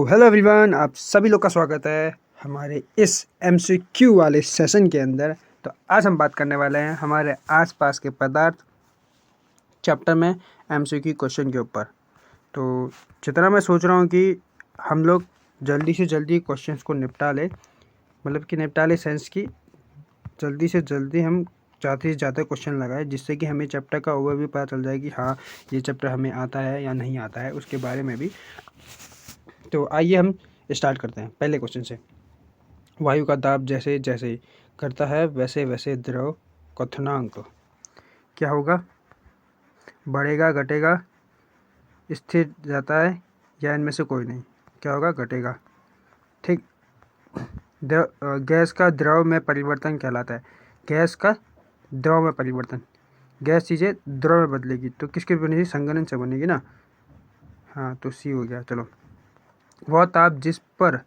Hello everyone, आप सभी लोग का स्वागत है हमारे इस एमसीक्यू वाले सेशन के अंदर। तो आज हम बात करने वाले हैं हमारे आसपास के पदार्थ चैप्टर में एमसीक्यू क्वेश्चन के ऊपर। तो जितना मैं सोच रहा हूँ कि हम लोग जल्दी से जल्दी क्वेश्चंस को निपटा ले, मतलब कि निपटा ले सेंस की जल्दी से जल्दी हम ज़्यादा से ज़्यादा क्वेश्चन लगाए, जिससे कि हमें चैप्टर का ओवरव्यू पता चल जाए कि हाँ ये चैप्टर हमें आता है या नहीं आता है, उसके बारे में भी। तो आइए हम स्टार्ट करते हैं पहले क्वेश्चन से। वायु का दाब जैसे जैसे करता है वैसे वैसे द्रव क्वथनांक क्या होगा? बढ़ेगा, घटेगा, स्थिर जाता है या इनमें से कोई नहीं? क्या होगा? घटेगा। ठीक। गैस का द्रव में परिवर्तन कहलाता है। गैस का द्रव में परिवर्तन, गैस चीज़ें द्रव में बदलेगी तो किसके बनेगी? संघनन से बनेगी ना। हाँ, तो सी हो गया। चलो, वह ताप जिस पर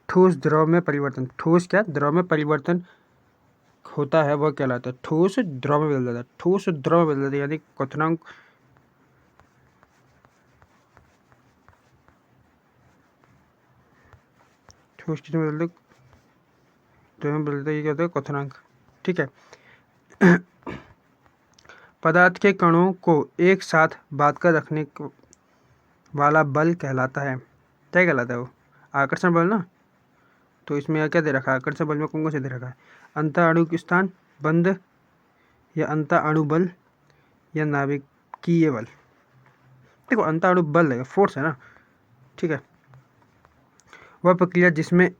ठोस द्रव में परिवर्तन, ठोस क्या द्रव में परिवर्तन होता है वह कहलाता है? ठोस द्रव में बदल जाता है, ठोस द्रव में बदल जाता है, यानी क्वथनांक। ठोस चीज में बदलते, द्रव में बदलते, ये कहते हैं क्वथनांक। ठीक है। पदार्थ के कणों को एक साथ बांध कर रखने वाला बल कहलाता है, क्या कहलाता है वो? आकर्षण बल ना। तो इसमें क्या दे रखा है? आकर्षण बल में कौन कौन से दे रखा है? अंतर अणु स्थान बंध, या अंतर अणु बल, या नाभिकीय बल। देखो, अंतर अणु बल है, फोर्स है ना। ठीक है। वह प्रक्रिया जिसमें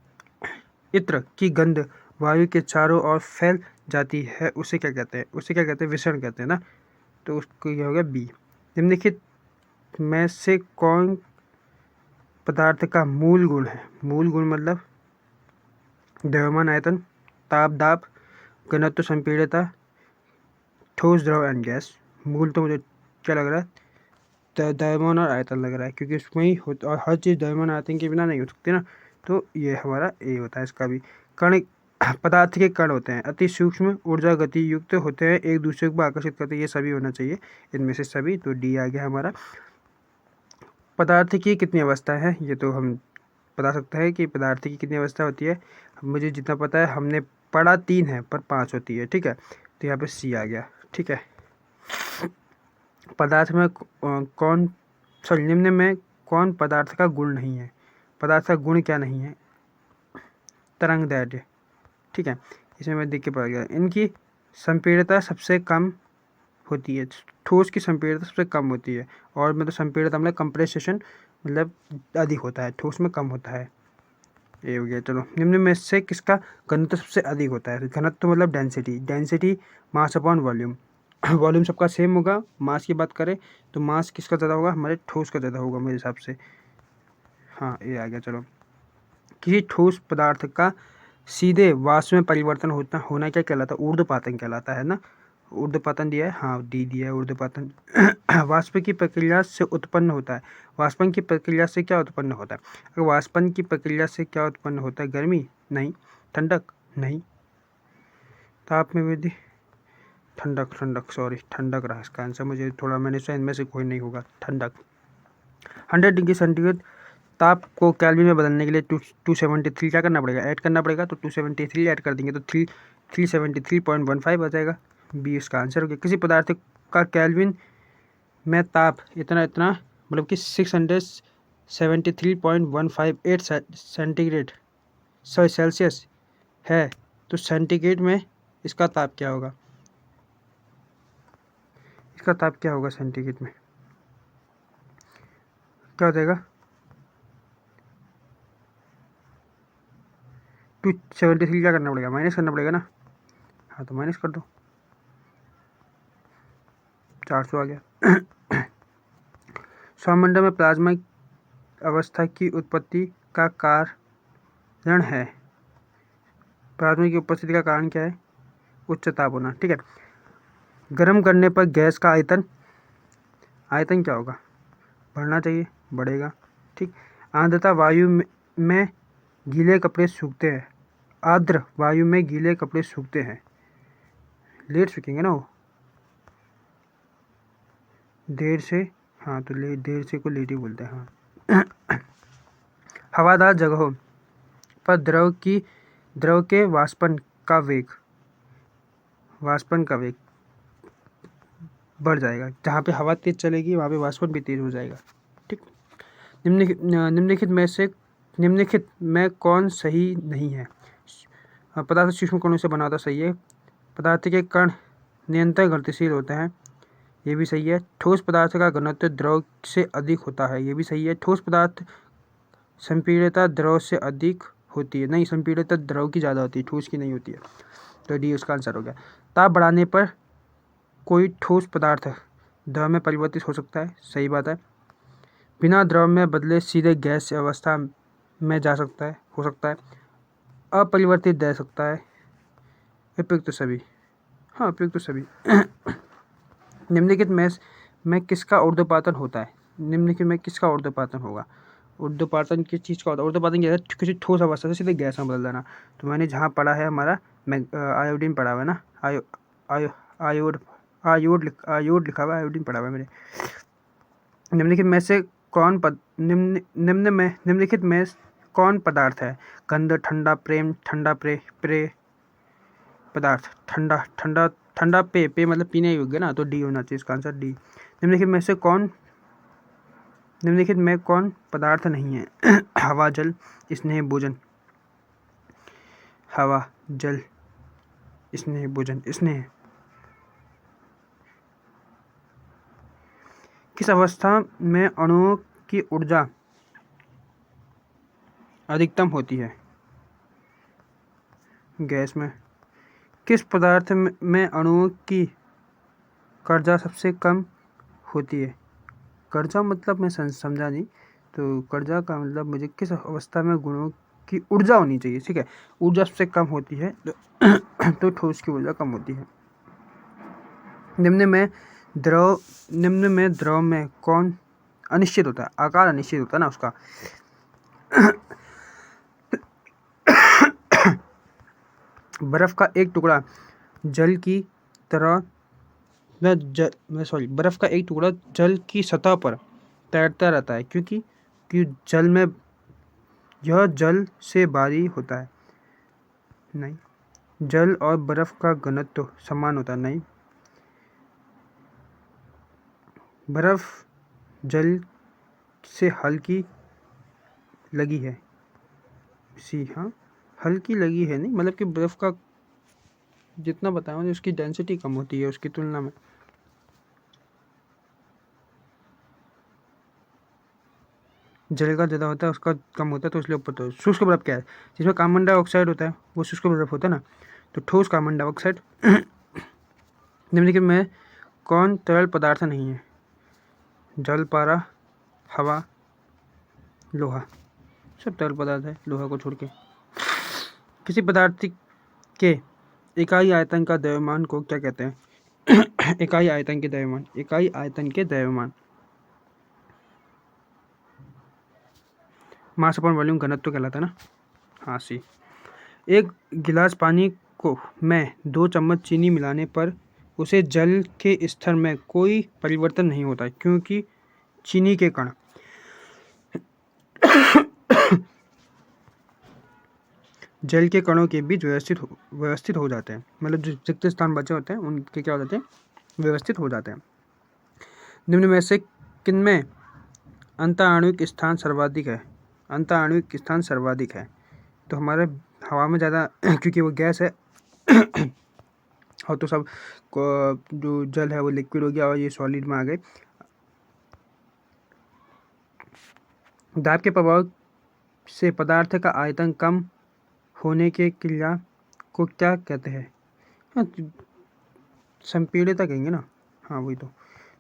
इत्र की गंध वायु के चारों ओर फैल जाती है उसे क्या कहते हैं? उसे क्या कहते हैं? विसरण कहते हैं ना। तो उसको क्या हो गया? बी। निम्नलिखित में से कौन पदार्थ का मूल गुण है? मूल गुण मतलब द्रव्यमान, आयतन, ताप, दाब, घनत्व, संपीड़ितता, ठोस, द्रव एंड गैस। मूल तो मुझे क्या लग रहा है? द्रव्यमान और आयतन लग रहा है, क्योंकि उसमें ही और हर चीज़ द्रव्यमान आयतन के बिना नहीं हो सकती ना। तो ये हमारा ए होता है इसका भी। कण, पदार्थ के कण होते हैं, अति सूक्ष्म, ऊर्जा गति युक्त होते हैं, एक दूसरे को आकर्षित करते हैं, ये सभी होना चाहिए इनमें से सभी। तो डी आ गया हमारा। पदार्थ की कितनी अवस्था है? ये तो हम बता सकते हैं कि पदार्थ की कितनी अवस्था होती है। मुझे जितना पता है, हमने पढ़ा 3 है पर 5 होती है। ठीक है, तो यहाँ पे सी आ गया। ठीक है। पदार्थ में कौन, सॉरी, निम्न में कौन पदार्थ का गुण नहीं है? पदार्थ का गुण क्या नहीं है? तरंग दैर्ध्य। ठीक है, इसमें मैं देख के पता गया। इनकी संपीड़ितता सबसे कम होती है, ठोस की संपीड़ितता सबसे कम होती है। और मतलब संपीड़ितता मतलब कंप्रेसेशन मतलब अधिक होता है, ठोस में कम होता है। ये हो गया। चलो, निम्न में से किसका घनत्व सबसे अधिक होता है? घनत्व मतलब density, density mass upon volume. Volume सबका सेम होगा। मास की बात करें तो मास किसका ज़्यादा होगा? हमारे ठोस का ज़्यादा होगा मेरे हिसाब से। हाँ, ये आ गया। चलो, किसी ठोस पदार्थ का सीधे वाष्प में परिवर्तन होना क्या कहलाता है? ऊर्ध्वपातन कहलाता है ना। ऊर्ध्वपातन दिया है, हाँ डी दिया है, ऊर्ध्वपातन। वाष्प की प्रक्रिया से उत्पन्न होता है। वाष्पन की प्रक्रिया से क्या उत्पन्न होता है? अगर वाष्पन की प्रक्रिया से क्या उत्पन्न होता है? गर्मी नहीं, ठंडक नहीं, ताप में वृद्धि, ठंडक, ठंडक, सॉरी, ठंडक रहा इसका आंसर। मुझे थोड़ा, मैंने सोचा इनमें से कोई नहीं होगा। ठंडक। 100 डिग्री सेंटीग्रेड ताप को केल्विन में बदलने के लिए 273 क्या करना पड़ेगा? ऐड करना पड़ेगा। तो 273 ऐड कर देंगे तो 373.15 आ जाएगा। बी इसका आंसर हो गया। किसी पदार्थ का केल्विन में ताप इतना इतना मतलब कि 673.158 सेंटीग्रेड, सॉरी सेल्सियस है, तो सेंटीग्रेड में इसका ताप क्या होगा? इसका ताप क्या होगा सेंटीग्रेड में? क्या हो जाएगा? 273 क्या करना पड़ेगा? माइनस करना पड़ेगा ना। हाँ, तो माइनस कर दो, 400 आ गया। सौरमंडल में प्लाज्मा अवस्था की उत्पत्ति का कारण है, प्लाज्मा की उपस्थिति का कारण क्या है? उच्च ताप होना। ठीक है। गर्म करने पर गैस का आयतन, आयतन क्या होगा? बढ़ना चाहिए, बढ़ेगा। ठीक। आर्द्रता वायु में गीले कपड़े सूखते हैं, आर्द्र वायु में गीले कपड़े सूखते हैं, लेट सूखेंगे ना वो, देर से। हाँ, तो देर से को लेट ही बोलते हैं। हाँ। हवादार जगहों पर द्रव के वाष्पन का वेग बढ़ जाएगा। जहाँ पे हवा तेज चलेगी वहाँ पे वाष्पन भी तेज हो जाएगा। ठीक। निम्नलिखित में कौन सही नहीं है? पदार्थ सूक्ष्म कणों से बना होता, सही है। पदार्थ के कण निरंतर गतिशील होते हैं, ये भी सही है। ठोस पदार्थ का घनत्व द्रव से अधिक होता है, ये भी सही है। ठोस पदार्थ संपीड़ितता द्रव से अधिक होती है, नहीं, संपीड़ितता द्रव की ज़्यादा होती है, ठोस की नहीं होती है। तो डी उसका आंसर हो गया। ताप बढ़ाने पर कोई ठोस पदार्थ द्रव में परिवर्तित हो सकता है, सही बात है। बिना द्रव में बदले सीधे गैस अवस्था में जा सकता है, हो सकता है। अपरिवर्तित रह सकता है। उपयुक्त सभी, हाँ उपयुक्त सभी। निम्नलिखित में किसका ऊर्ध्वपातन होता है? निम्नलिखित में किसका ऊर्ध्वपातन होगा? ऊर्ध्वपातन किस चीज़ का होता है? ऊर्ध्वपातन क्या है? किसी ठोस अवस्था से सीधे गैस में बदल देना। तो मैंने जहाँ पढ़ा है हमारा आयोडीन पढ़ा हुआ है ना, आयोड लिखा हुआ है, आयोडीन पढ़ा हुआ है मेरे। निम्नलिखित में से निम्नलिखित में कौन पदार्थ है? गंध, ठंडा, प्रेम, ठंडा प्रे पदार्थ, ठंडा पे मतलब पीने योग्य ना, तो डी होना चाहिए इसका आंसर, डी। निम्नलिखित में कौन पदार्थ नहीं है? हवा, जल, स्नेह, भोजन। हवा, जल, स्नेह, भोजन। स्नेह किस अवस्था में अणुओं की ऊर्जा अधिकतम होती है? गैस में। किस पदार्थ में अणुओं की कर्जा सबसे कम होती है? कर्जा मतलब मैं समझा नहीं, तो कर्जा का मतलब मुझे किस अवस्था में गुणों की ऊर्जा होनी चाहिए, ठीक है। ऊर्जा सबसे कम होती है तो ठोस की ऊर्जा कम होती है। निम्न में द्रव में कौन अनिश्चित होता है? आकार अनिश्चित होता है ना उसका। बर्फ का एक टुकड़ा जल की तरह बर्फ का एक टुकड़ा जल की सतह पर तैरता रहता है क्योंकि जल में यह जल से भारी होता है। नहीं। जल और बर्फ का घनत्व समान होता है। नहीं। बर्फ जल से हल्की लगी है, सी, हाँ हल्की लगी है, नहीं मतलब कि बर्फ का जितना बताया उसकी डेंसिटी कम होती है उसकी तुलना में। जल का ज़्यादा होता है उसका कम होता है, तो इसलिए ऊपर। तो शुष्क बर्फ क्या है? जिसमें कार्बन डाइऑक्साइड होता है वो शुष्क बर्फ होता है ना, तो ठोस कार्बन डाइऑक्साइड। निम्नलिखित में कौन तरल पदार्थ नहीं है? जल, पारा, हवा, लोहा। सब तरल पदार्थ है लोहा को छोड़ के। किसी पदार्थ के इकाई आयतन का द्रव्यमान को क्या कहते हैं? इकाई आयतन के द्रव्यमान मास अपॉन वॉल्यूम घनत्व कहलाता है ना, हाँ सी। एक गिलास पानी को में 2 चम्मच चीनी मिलाने पर उसे जल के स्तर में कोई परिवर्तन नहीं होता क्योंकि चीनी के कण जल के कणों के बीच व्यवस्थित हो जाते हैं, मतलब जो रिक्त स्थान बचे होते हैं उनके क्या हो जाते हैं? व्यवस्थित हो जाते हैं। निम्न में से किनमें अंतःआण्विक स्थान सर्वाधिक है? अंतःआण्विक स्थान सर्वाधिक है तो हमारे हवा में ज़्यादा क्योंकि वो गैस है और तो सब जो जल है वो लिक्विड हो गया और ये सॉलिड में आ गए। दाब के प्रभाव से पदार्थ का आयतन कम होने के क्रिया को क्या कहते हैं? संपीड़ितता कहेंगे ना, हाँ वही तो।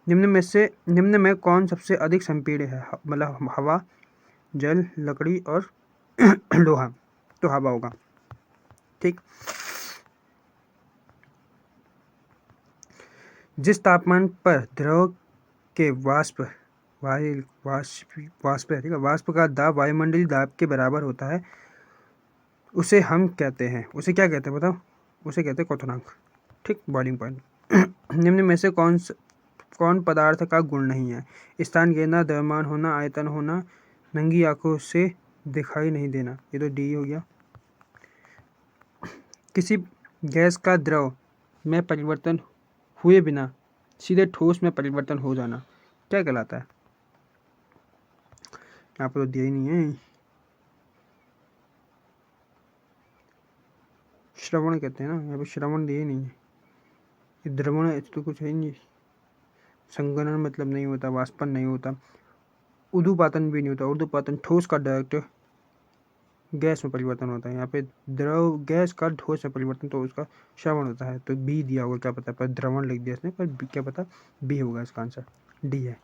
निम्न में कौन सबसे अधिक संपीड़ित है? मतलब हवा, जल, लकड़ी और लोहा, तो हवा होगा, ठीक। जिस तापमान पर द्रव के वाष्प का दाब वायुमंडलीय दाब के बराबर होता है उसे हम कहते हैं, उसे क्या कहते हैं बताओ? उसे कहते हैं क्वथनांक, ठीक, बॉइलिंग पॉइंट। निम्न में से कौन पदार्थ का गुण नहीं है? स्थान घेरना, द्रव्यमान होना, आयतन होना, नंगी आंखों से दिखाई नहीं देना, ये तो डी हो गया। किसी गैस का द्रव में परिवर्तन हुए बिना सीधे ठोस में परिवर्तन हो जाना क्या कहलाता है? यहाँ पर तो दिया ही नहीं है। श्रवण कहते हैं ना, यहाँ पे श्रवण दिया ही नहीं है। ये द्रवण तो कुछ है ही नहीं। संघनन मतलब नहीं होता, वाष्पन नहीं होता, ऊर्ध्वपातन भी नहीं होता। ऊर्ध्वपातन ठोस का डायरेक्ट गैस में परिवर्तन होता है। यहाँ पे द्रव गैस का ठोस में परिवर्तन तो उसका श्रवण होता है। तो बी दिया होगा, क्या पता, पर द्रवण लिख दिया इसने, पर क्या पता बी होगा इसका आंसर, डी है।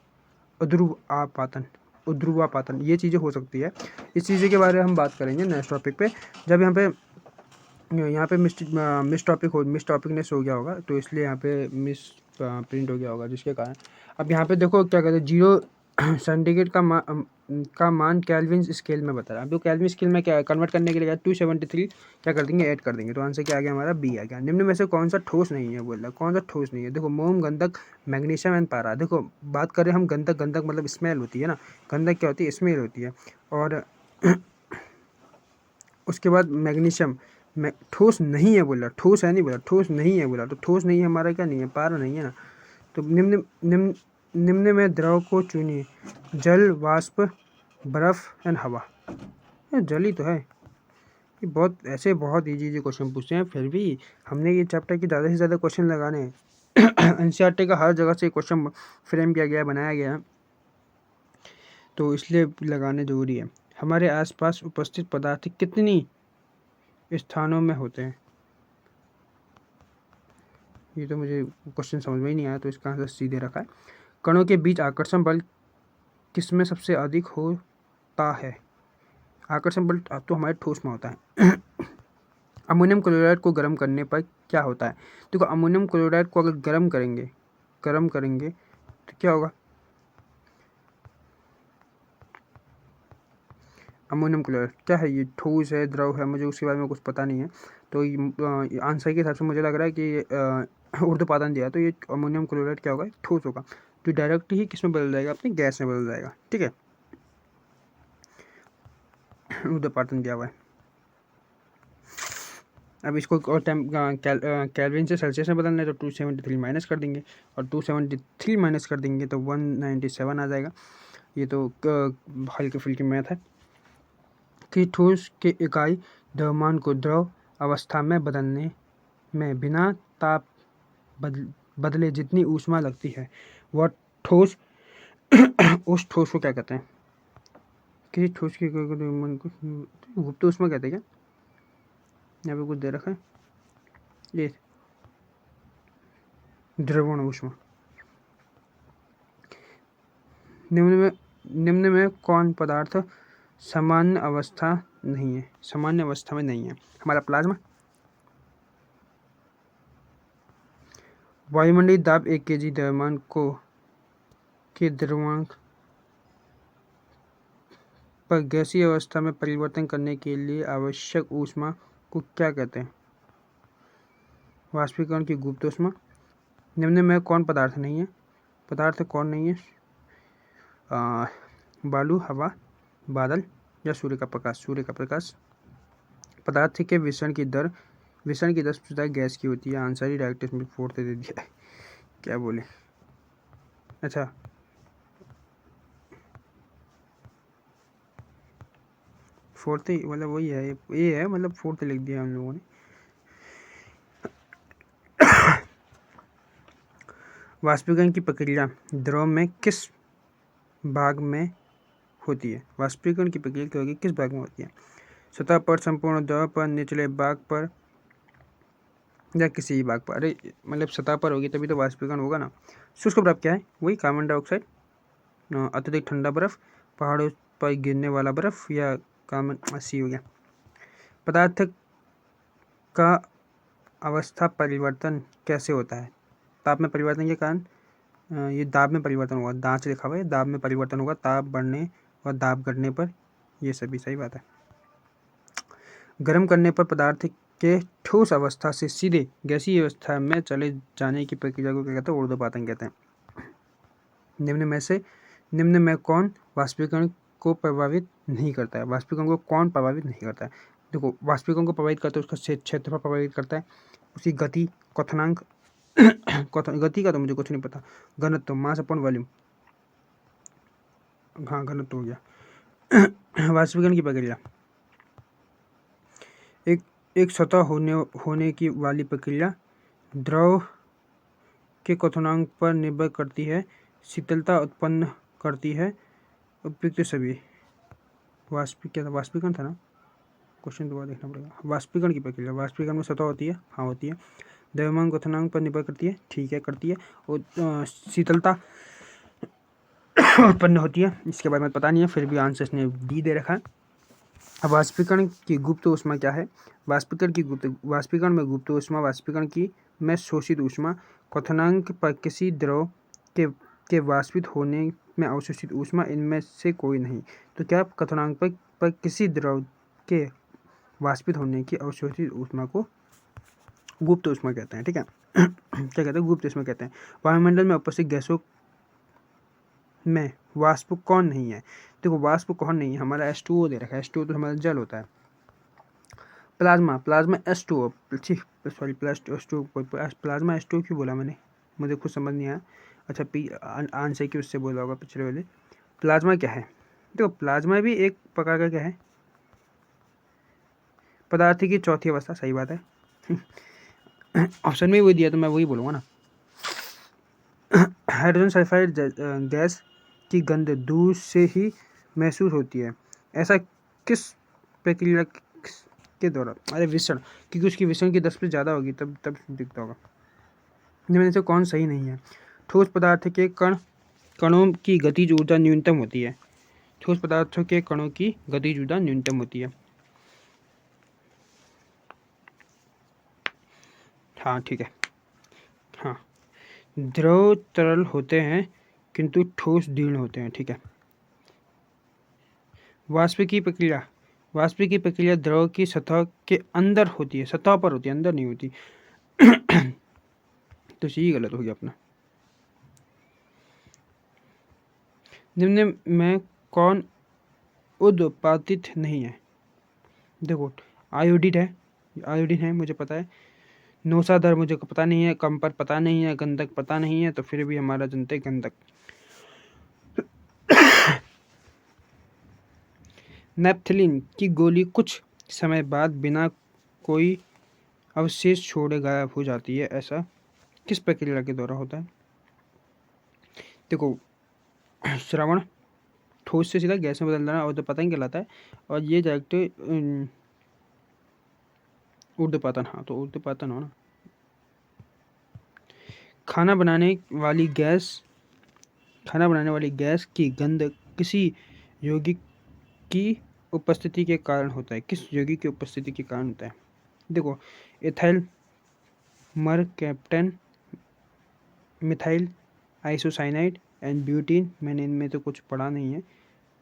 उध्रुवापातन, उध्रुवापातन ये चीज़ें हो सकती है। इस चीज़ें के बारे में हम बात करेंगे नेक्स्ट टॉपिक पे, जब यहाँ पे मिस टॉपिकनेस हो गया होगा, तो इसलिए यहाँ पे मिस प्रिंट हो गया होगा, जिसके कारण अब यहाँ पे देखो क्या कहते हैं, जीरो सेंटीग्रेड का मान केल्विन स्केल में बता रहा है। अब तो केल्विन स्केल में क्या कन्वर्ट करने के लिए 273 क्या कर देंगे, ऐड कर देंगे, तो आंसर क्या आ गया हमारा, बी आ गया। निम्न में से कौन सा ठोस नहीं है, बोल रहा कौन सा ठोस नहीं है। देखो मोम, गंधक, मैग्नीशियम एंड पारा। देखो बात करें हम गंधक, गंधक मतलब स्मेल होती है ना, गंधक क्या होती है, स्मेल होती है। और उसके बाद मैग्नीशियम ठोस नहीं है बोला, ठोस है नहीं बोला, ठोस नहीं है बोला, तो ठोस नहीं है हमारा, क्या नहीं है, पारा नहीं है ना। तो निम्न में द्रव को चुनिए, जल, वाष्प, बर्फ एंड हवा। ये जल ही तो है। ये बहुत इजी क्वेश्चन पूछते हैं, फिर भी हमने ये चैप्टर की ज़्यादा से ज़्यादा क्वेश्चन लगाने हैं। एनसीईआरटी का हर जगह से क्वेश्चन फ्रेम किया गया, बनाया गया है, तो इसलिए लगाने जरूरी है। हमारे आसपास उपस्थित पदार्थ कितनी स्थानों में होते हैं? ये तो मुझे क्वेश्चन समझ में ही नहीं आया, तो इसका आंसर सीधे रखा है। कणों के बीच आकर्षण बल किसमें सबसे अधिक होता है? आकर्षण बल तो हमारे ठोस में होता है। अमोनियम क्लोराइड को गर्म करने पर क्या होता है? देखो अमोनियम क्लोराइड को अगर गर्म करेंगे तो क्या होगा? अमोनियम क्लोराइड क्या है, ये ठोस है, द्रव है, मुझे उसके बारे में कुछ पता नहीं है। तो आंसर के हिसाब से मुझे लग रहा है कि ऊर्ध्वपातन दिया, तो ये अमोनियम क्लोराइड क्या होगा, ठोस होगा, तो डायरेक्ट ही किसमें बदल जाएगा, अपनी गैस में बदल जाएगा। ठीक है, ऊर्ध्वपातन दिया हुआ है। अब इसको और कैल्विन से सेल्सियस में बदलना है, तो 273 माइनस कर देंगे, और 273 माइनस कर देंगे तो 197 आ जाएगा। ये तो हल्के फुल्की मैथ है। कि ठोस के इकाई द्रव्यमान को द्रव अवस्था में बदलने में बिना ताप बदले जितनी ऊष्मा लगती है, वह ठोस उस ठोस को क्या कहते हैं? किसी ठोस के द्रव्यमान को गुप्त ऊष्मा कहते हैं क्या? यहाँ पे कुछ दे रखा है, ये द्रवण ऊष्मा। निम्न में कौन पदार्थ सामान्य अवस्था नहीं है, सामान्य अवस्था में नहीं है? हमारा प्लाज्मा। वायुमंडलीय दाब 1 kg द्रव्यमान के द्रव्यमान पर गैसीय अवस्था में परिवर्तन करने के लिए आवश्यक ऊष्मा को क्या कहते हैं? वाष्पीकरण की गुप्त ऊष्मा। निम्न में कौन पदार्थ नहीं है? पदार्थ कौन नहीं है? बालू, हवा, बादल या सूर्य का प्रकाश? सूर्य का प्रकाश। पदार्थ के विसरण की 10% गैस की होती है। आंसर ही डायरेक्ट इसमें 4th दे दिया है, क्या बोले। अच्छा, फोर्थ ही मतलब वही है, ये है मतलब 4th लिख दिया हम लोगों ने। वाष्पीकरण की प्रक्रिया द्रव में किस भाग में होती है? वाष्पीकरण की प्रक्रिया क्या होगी, किस भाग में होती है? सतह पर, संपूर्ण द्रव पर, निचले भाग पर या किसी भाग पर? अरे मतलब सतह पर होगी तभी तो वाष्पीकरण होगा ना। शुष्क बर्फ क्या है? वही कार्बन डाइऑक्साइड, अत्यधिक ठंडा बर्फ, पहाड़ों पर गिरने वाला बर्फ, या कार्बन सी हो गया। पदार्थ का अवस्था परिवर्तन कैसे होता है? ताप में परिवर्तन के कारण, ये दाब में परिवर्तन होगा, दांत से लिखा हुआ है, दाब में परिवर्तन होगा, ताप बढ़ने और दाब घटने पर, ये सभी सही बात है। गर्म करने पर पदार्थ के ठोस अवस्था से सीधे गैसीय अवस्था में चले जाने की प्रक्रिया को क्या कहते हैं? ऊर्ध्वपातन कहते हैं। निम्न में कौन वाष्पीकरण को प्रभावित नहीं करता है? वाष्पीकरण को कौन प्रभावित नहीं करता है? देखो, वाष्पीकरण को प्रभावित करता है उसका क्षेत्रफल प्रभावित करता है, उसकी गति, क्वथनांक गति का तो मुझे कुछ नहीं पता, घनत्व, मास अपॉन वॉल्यूम, हाँ घनत्व हो गया। वाष्पीकरण की प्रक्रिया एक सतह होने की वाली प्रक्रिया द्रव के क्वथनांक पर निर्भर करती है, शीतलता उत्पन्न करती है, उपयुक्त सभी। वाष्पीकरण था ना, क्वेश्चन दोबारा देखना पड़ेगा। वाष्पीकरण की प्रक्रिया, वाष्पीकरण में सतह होती है, हाँ होती है, द्रव्यमान क्वथनांक पर निर्भर करती है, ठीक है करती है, और शीतलता उत्पन्न होती है, इसके बारे में पता नहीं है, फिर भी आंसर इसने डी दे रखा है। अब वाष्पीकरण की गुप्त ऊष्मा क्या है? वाष्पीकरण में गुप्त ऊष्मा वाष्पीकरण की में शोषित ऊष्मा, क्वथनांक पर किसी द्रव के वाष्पित होने में अवशोषित ऊष्मा, इनमें से कोई नहीं। तो क्या क्वथनांक पर किसी द्रव के वाष्पित होने की अवशोषित ऊष्मा को गुप्त ऊष्मा कहते हैं, ठीक है। क्या कहते हैं? गुप्त ऊष्मा कहते हैं। वायुमंडल में उपस्थित गैसों में वाष्प कौन नहीं है? देखो, वाष्प कौन नहीं है, हमारा H2O दे रखा है, H2O तो हमारा जल होता है। Plasma H2O, sorry plasma H2O क्यों बोला मैंने, मुझे खुद समझ नहीं आया। अच्छा, आंसर की उससे बोला होगा पिछले वाले। प्लाज्मा क्या है? देखो, प्लाज्मा भी एक प्रकार का क्या है, पदार्थ की चौथी अवस्था, सही बात है। ऑप्शन में वही दिया तो मैं वही बोलूँगा ना। हाइड्रोजन सल्फाइड गैस की गंध दूर से ही महसूस होती है, ऐसा किस प्रक्रिया के दौरान? अरे विषण, क्योंकि उसकी विषण की 10 से ज़्यादा होगी तब दिखता होगा। इनमें से कौन सही नहीं है? ठोस पदार्थ के कणों की गतिज ऊर्जा न्यूनतम होती है। ठोस पदार्थों के कणों की गतिज ऊर्जा न्यूनतम होती है। हाँ ठीक है, हाँ। द्रव तरल होते हैं किंतु ठोस दृढ़ होते हैं, ठीक है। वाष्प की प्रक्रिया द्रव की सतह के अंदर होती है, सतह पर होती है, अंदर नहीं होती। तो यही गलत हो गया अपना। निम्न में कौन उत्पादित नहीं है? देखो, आयोडीन है मुझे पता है, नौसादर मुझे पता नहीं है, कंपर पता नहीं है, गंधक पता नहीं है, तो फिर भी हमारा जनते गंधक। नेप्थलीन की गोली कुछ समय बाद बिना कोई अवशेष छोड़े गायब हो जाती है, ऐसा किस प्रक्रिया के द्वारा होता है? देखो, श्रवण, ठोस से सीधा गैस में बदल देना, और तो पता ही कहलाता है, और ये डायरेक्ट ऊर्ध्वपातन, हाँ तो ऊर्ध्वपातन हो ना। खाना बनाने वाली गैस की गंध किसी यौगिक की उपस्थिति के कारण होता है, किस यौगिक की उपस्थिति के कारण होता है? देखो, ethyl mercaptan, methyl isocyanide and butene, मैंने इनमें तो कुछ पढ़ा नहीं है,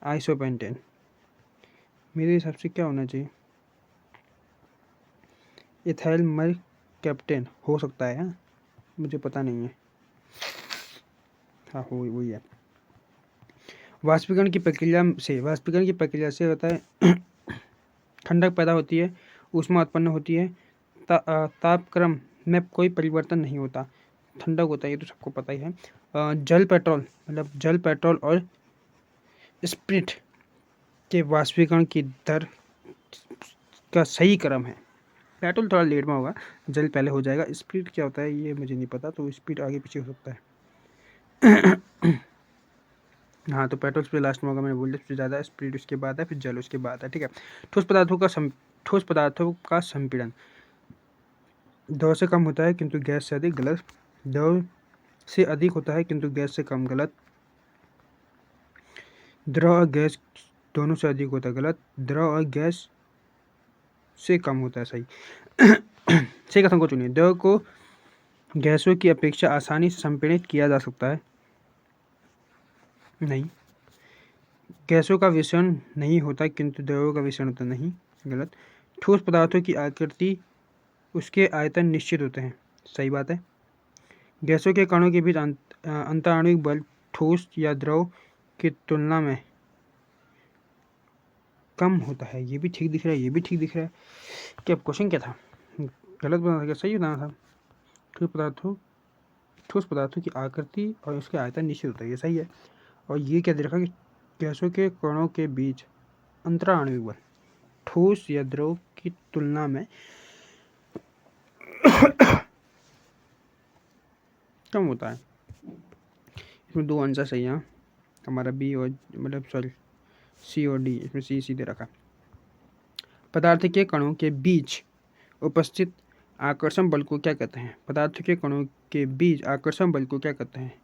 आइसोपेंटेन, मेरे हिसाब से क्या होना चाहिए? एथाइल मरकैप्टन हो सकता है, हाँ? मुझे पता नहीं है, हाँ वही है। वाष्पीकरण की प्रक्रिया से होता है ठंडक पैदा होती है, ऊष्मा उत्पन्न होती है, तापक्रम में कोई परिवर्तन नहीं होता, ठंडक होता है, ये तो सबको पता ही है। जल पेट्रोल और स्प्रिट के वाष्पीकरण की दर का सही क्रम है। पेट्रोल थोड़ा लेट में होगा, जल पहले हो जाएगा। स्प्रिट क्या होता है ये मुझे नहीं पता, तो स्प्रिट आगे पीछे हो सकता है। हाँ, तो पेट्रोल स्प्रिट लास्ट में होगा, मैंने बोल दिया, सबसे ज़्यादा स्प्रिट उसके बाद है, फिर जल उसके बाद है, ठीक है। ठोस पदार्थों का संपीड़न द्रव से कम होता है किंतु गैस से अधिक, गलत। द्रव से अधिक होता है किंतु गैस से कम, गलत। द्रव और गैस दोनों से अधिक होता है, गलत। द्रव और गैस से कम होता है, सही। सही कथन को चुनिए। द्रव को गैसों की अपेक्षा आसानी से संपीड़ित किया जा सकता है, नहीं। गैसों का विषण नहीं होता किंतु द्रवों का विषण होता, नहीं, गलत। ठोस पदार्थों की आकृति उसके आयतन निश्चित होते हैं, सही बात है। गैसों के कणों के बीच अंतराणविक बल ठोस या द्रव की तुलना में कम होता है। ये भी ठीक दिख रहा है, ये भी ठीक दिख रहा है। क्या क्वेश्चन क्या था? गलत बताना था क्या सही बताना था? ठोस पदार्थों की आकृति और उसके आयतन निश्चित होता है, ये सही है। और ये क्या दे रखा कि गैसों के कणों के बीच अंतराणविक बल ठोस या द्रव की तुलना में कम होता है। इसमें 2 आंसर सही है हमारा, बी और मतलब सॉरी सी और डी। इसमें सी सीधे रखा। पदार्थ के कणों के बीच उपस्थित आकर्षण बल को क्या कहते हैं? पदार्थ के कणों के बीच आकर्षण बल को क्या कहते हैं?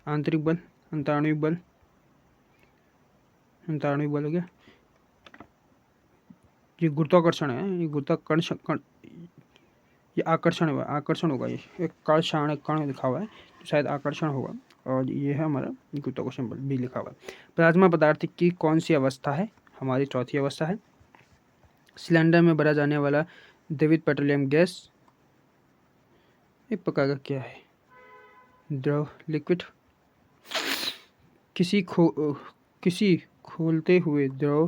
आंतरिक बल, अंतराणविक बल, अंतराणविक बल हो गया। ये गुरुत्वाकर्षण है, ये गुरुत्वाकर्षण, ये आकर्षण होगा, आकर्षण होगा। ये एक कर्षण कण लिखा हुआ है तो शायद आकर्षण होगा। और ये है हमारा गुरुत्वाकर्षण बल भी लिखा हुआ है। प्लाज्मा पदार्थ की कौन सी अवस्था है? हमारी चौथी अवस्था है। सिलेंडर में भरा जाने वाला द्रवित पेट्रोलियम गैस एक प्रकार का क्या है? द्रव, लिक्विड। किसी खोलते हुए द्रव,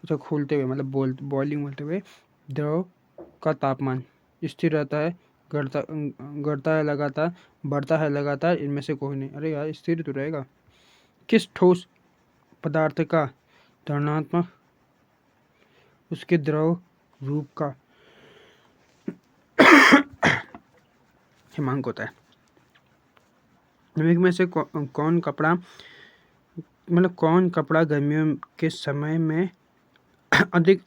अच्छा खोलते हुए मतलब बॉइलिंग होते हुए द्रव का तापमान स्थिर रहता है, घटता है लगातार, बढ़ता है लगातार, इनमें से कोई नहीं। अरे यार स्थिर तो रहेगा। किस ठोस पदार्थ का धनात्मक उसके द्रव रूप का हिमांक होता है? निम्नलिखित में से कौन कपड़ा गर्मियों के समय में अधिक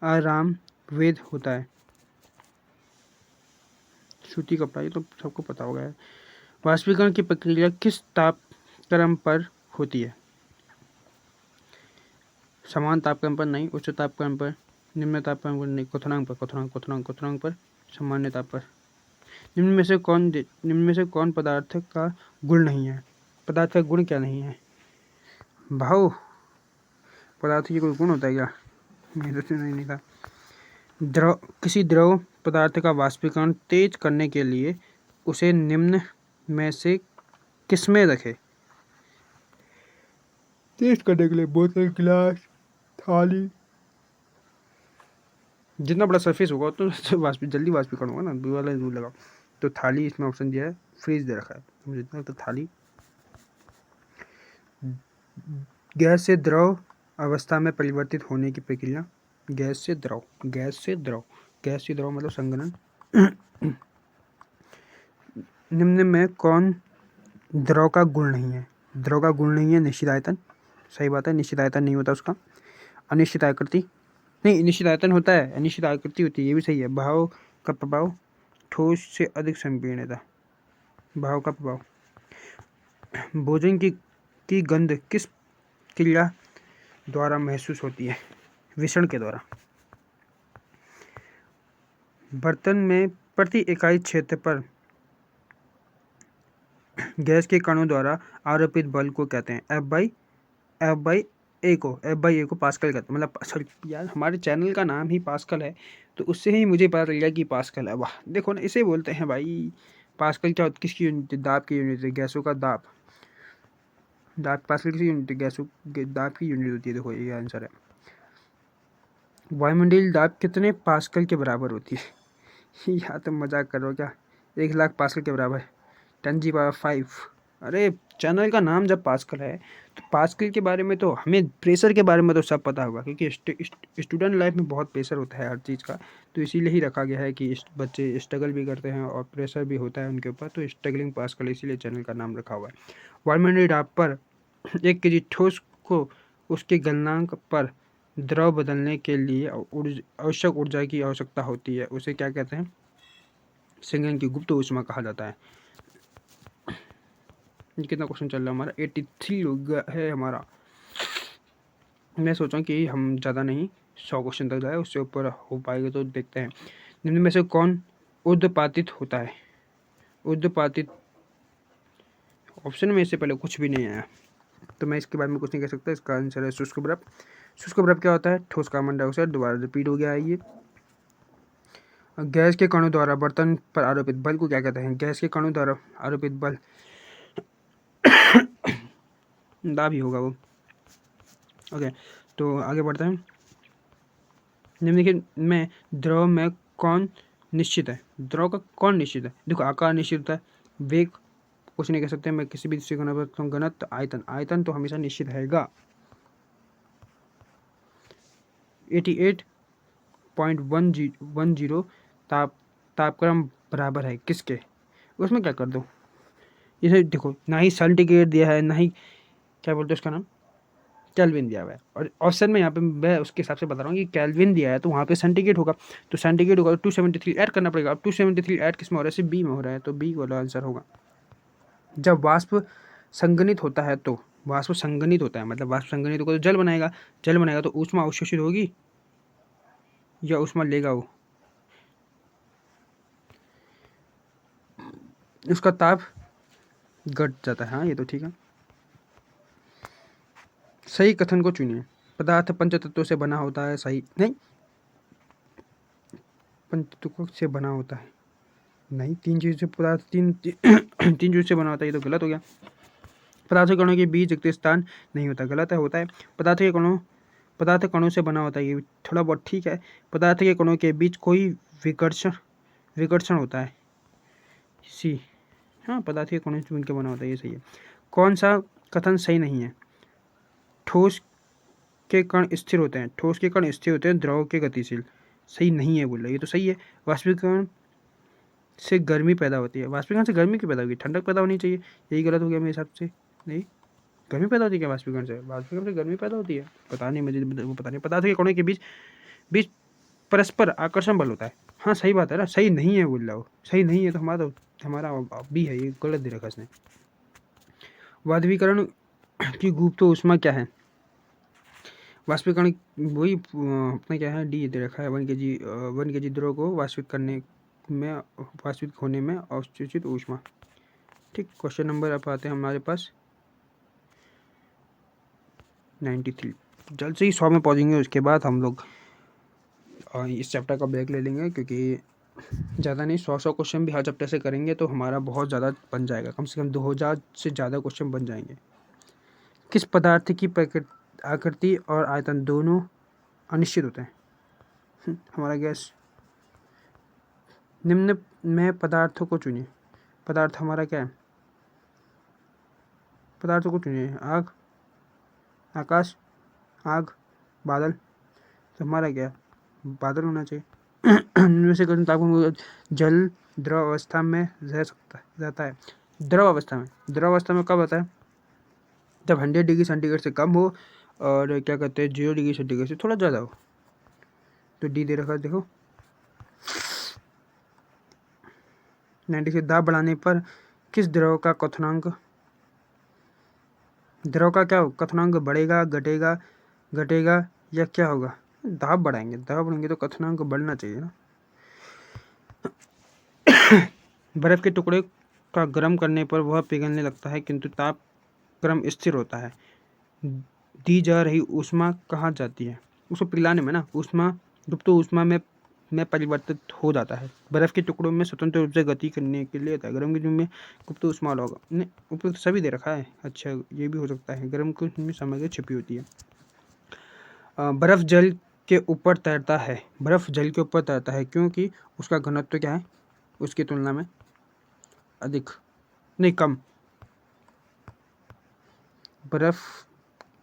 आरामवेद होता है? सूती कपड़ा, ये तो सबको पता होगा। वाष्पीकरण की प्रक्रिया किस तापक्रम पर होती है? समान तापक्रम पर नहीं, उच्च तापक्रम पर, निम्न तापक्रम पर नहीं, क्वथनांक पर, सामान्य ताप पर। निम्न में से कौन पदार्थ का गुण नहीं है? पदार्थ का गुण क्या नहीं है? भाव। पदार्थ की कोई गुण होता है क्या? मेरे तो नहीं था। किसी द्रव पदार्थ का वाष्पीकरण तेज करने के लिए उसे निम्न में से किसमें रखें? तेज करने के लिए बोतल, गिलास, थाली। जितना बड़ा सरफेस होगा तो जल्दी वाष्पीकरण होगा ना, दूर वाला दूर लगाओ। तो थाली इसमें ऑप्शन दिया है, फ्रीज दे रखा है मुझे इतना। तो थाली। गैस से द्रव अवस्था में परिवर्तित होने की प्रक्रिया। गैस से द्रव मतलब संघनन। निम्न में कौन द्रव का गुण नहीं है? द्रव का गुण नहीं है निश्चित आयतन। सही बात है, निश्चित आयतन नहीं होता उसका। अनिश्चित आकृति नहीं, निश्चित आयतन होता है, अनिश्चित आकृति होती है, ये भी सही है। भाव का प्रभाव, ठोस से अधिक संपीड़नता, भाव का प्रभाव। भोजन की गंध किस क्रिया द्वारा महसूस होती है? विषण के द्वारा। बर्तन में प्रति इकाई क्षेत्र पर गैस के कणों द्वारा आरोपित बल को कहते हैं? एफ बाई ए को पास्कल कहते हैं। मतलब सॉरी यार, हमारे चैनल का नाम ही पास्कल है तो उससे ही मुझे पता चल गया कि पास्कल है। वाह, देखो ना, इसे बोलते हैं भाई पास्कल। क्या किसकी यूनिट है? दाब की यूनिट है, गैसों का दाब। पास्कल किसी यूनिट है? गैसों के दाब की यूनिट होती है। देखो ये आंसर है। वायुमंडलीय दाब कितने पास्कल के बराबर होती है? यार तुम मजाक कर रहे हो क्या? 1,00,000 पास्कल के बराबर, 10⁵। अरे चैनल का नाम जब पास्कल है तो पास्कल के बारे में तो हमें, प्रेशर के बारे में तो सब पता होगा, क्योंकि स्टूडेंट लाइफ में बहुत प्रेशर होता है हर चीज़ का। तो इसीलिए ही रखा गया है कि बच्चे स्ट्रगल भी करते हैं और प्रेशर भी होता है उनके ऊपर, तो स्ट्रगलिंग पास्कल, इसीलिए चैनल का नाम रखा हुआ है। वायुमंडलीय दाब पर 1 kg ठोस को उसके गलनांक पर द्रव बदलने के लिए आवश्यक ऊर्जा की आवश्यकता होती है, उसे क्या कहते हैं? संघनन की गुप्त ऊष्मा कहा जाता है। कितना क्वेश्चन चल रहा है हमारा? 83 है हमारा। मैं सोचा कि हम ज़्यादा नहीं 100 क्वेश्चन तक जाए, उससे ऊपर हो पाएगा तो देखते हैं। निम्न में से कौन ऊर्ध्वपातित होता है? ऊर्ध्वपातित ऑप्शन में इससे पहले कुछ भी नहीं आया तो मैं इसके बारे में कुछ नहीं कह सकता। इसका आंसर है शुष्क बर्फ। शुष्क बर्फ क्या होता है? ठोस कार्बन डाइऑक्साइड। दोबारा रिपीट हो गया है ये। गैस के कणों द्वारा बर्तन पर आरोपित बल को क्या कहते हैं? गैस के कणों द्वारा आरोपित बल दाब ही होगा वो। ओके, तो आगे बढ़ते हैं। निम्नलिखित में द्रव में कौन निश्चित है? द्रव का कौन निश्चित है? देखो, आकार निश्चित होता है, वेग कुछ नहीं कह सकते, मैं किसी भी दृष्टि को घनत्व, आयतन तो हमेशा निश्चित रहेगा। 88.10 तापक्रम बराबर है किसके? उसमें क्या कर दो, इसे देखो, ना ही सेंटीग्रेड दिया है, ना ही क्या बोलते हैं उसका नाम, केल्विन दिया हुआ है। और ऑप्शन में यहाँ पे मैं उसके हिसाब से बता रहा हूँ कि केल्विन दिया है तो वहाँ पे सेंटीग्रेड होगा, तो सेंटीग्रेड होगा तो 273 ऐड करना पड़ेगा। अब 273 ऐड किस में हो रहा है? सिर्फ बी में हो रहा है, तो बी वाला आंसर होगा। जब वाष्प संघनित होता है तो, वाष्प संघनित होता है मतलब वाष्प संघनित होगा तो जल बनाएगा, जल बनाएगा तो ऊष्मा अवशोषित होगी या ऊष्मा लेगा वो, उसका ताप घट जाता है। हाँ, ये तो ठीक है। सही कथन को चुनिए। पदार्थ पंचतत्वों से बना होता है, सही नहीं, पंचतत्वों से बना होता है नहीं, तीन चीज़ से पदार्थ तीन तीन चीज़ से बना होता है, ये तो गलत हो गया। पदार्थ के कणों के बीच रिक्त स्थान नहीं होता, गलत है, होता है। पदार्थ कणों से बना होता है, ये भी थोड़ा बहुत ठीक है। पदार्थ के कणों के बीच कोई विकर्षण होता है, सी। हाँ, पदार्थ के कणों से मिलकर बना होता है, ये सही है। कौन सा कथन सही नहीं है? ठोस के कण स्थिर होते हैं, ठोस के कण स्थिर होते हैं, द्रव के गतिशील। सही नहीं है बोल रहा, ये तो सही है। वाष्पीकरण से गर्मी पैदा होती है, वाष्पीकरण से गर्मी क्यों पैदा होगी? ठंडक पैदा होनी चाहिए, यही गलत हो गया मेरे हिसाब से। नहीं, गर्मी पैदा होती है क्या वाष्पीकरण से? वाष्पीकरण से गर्मी पैदा होती है, पता नहीं, मुझे पता नहीं। पदार्थ के कणों के बीच बीच परस्पर आकर्षण बल होता है। हाँ, सही बात है ना, सही नहीं है बोल रहा हो, सही नहीं है तो हमारा भी है, ये गलत दे रखा इसने। वाष्पीकरण की गुप्त ऊष्मा क्या है? वाष्पीकरण वही अपना क्या है, डी दे रखा है, 1 kg द्रव को वाष्पित होने में अवशोषित ऊष्मा। ठीक, क्वेश्चन नंबर अब आते हैं हमारे पास 93। जल्द से ही 100 में पहुँचेंगे, उसके बाद हम लोग इस चैप्टर का ब्रेक ले लेंगे, क्योंकि ज़्यादा नहीं, 100 क्वेश्चन भी हर चैप्टर से करेंगे तो हमारा बहुत ज़्यादा बन जाएगा, कम से कम 2000 से ज़्यादा क्वेश्चन बन जाएंगे। किस पदार्थ की आकृति और आयतन दोनों अनिश्चित होते हैं? हमारा गैस। निम्न में पदार्थों को चुनिए। पदार्थ हमारा क्या है? पदार्थों को चुनिए। आग, आकाश, आग, बादल। तो हमारा क्या, बादल होना चाहिए। इनमें से कौन तापमान जल द्रव अवस्था में रहता है? द्रव अवस्था में कब होता है? जब 100 डिग्री सेंटीग्रेड से कम हो और क्या कहते हैं 0 डिग्री सेंटीग्रेड से थोड़ा ज़्यादा हो। तो डी दे रखा है, देखो 90 से दाब बढ़ाने पर किस द्रव का क्वथनांक, द्रव का क्या हो, क्वथनांक बढ़ेगा, घटेगा या क्या होगा? दाब बढ़ाएंगे तो क्वथनांक बढ़ना चाहिए ना। बर्फ के टुकड़े का गर्म करने पर वह पिघलने लगता है किंतु तापक्रम स्थिर होता है। दी जा रही ऊष्मा कहाँ जाती है? उसको पिघलाने में ना, ऊष्मा गुप्त ऊष्मा में परिवर्तित हो जाता है। बर्फ के टुकड़ों में स्वतंत्र रूप से गति करने के लिए होता है। गर्म के में गुप्त ऊष्मा होगा, नहीं उपयुक्त सभी दे रखा है। अच्छा, ये भी हो सकता है, गर्म में सामग्री छिपी होती है। बर्फ जल के ऊपर तैरता है, बर्फ जल के ऊपर तैरता है क्योंकि उसका घनत्व क्या है, उसकी तुलना में अधिक, नहीं कम। बर्फ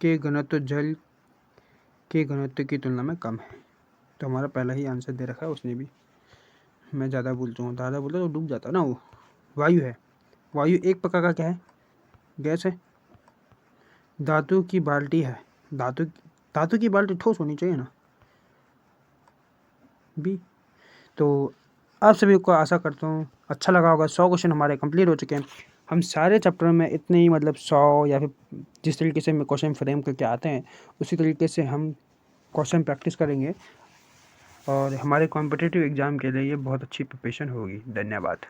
के घनत्व जल के घनत्व की तुलना में कम है, तो हमारा पहला ही आंसर दे रखा है उसने भी। मैं ज़्यादा बोलता हूँ, ज़्यादा बोलता तो डूब जाता ना वो। वायु है, वायु एक प्रकार का क्या है, गैस है। धातु की बाल्टी है, धातु की बाल्टी ठोस होनी चाहिए ना, बी। तो आप सभी को आशा करता हूँ अच्छा लगा होगा। 100 क्वेश्चन हमारे कंप्लीट हो चुके हैं। हम सारे चैप्टर में इतने ही, मतलब 100 या फिर जिस तरीके से हम क्वेश्चन फ्रेम करके आते हैं उसी तरीके से हम क्वेश्चन प्रैक्टिस करेंगे और हमारे कॉम्पिटिटिव एग्ज़ाम के लिए ये बहुत अच्छी प्रिपरेशन होगी। धन्यवाद।